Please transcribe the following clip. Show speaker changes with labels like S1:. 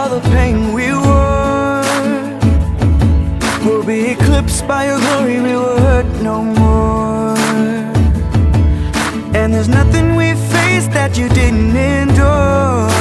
S1: all the pain we wore will be eclipsed by your glory. We will hurt no more. And there's nothing we faced that you didn't endure.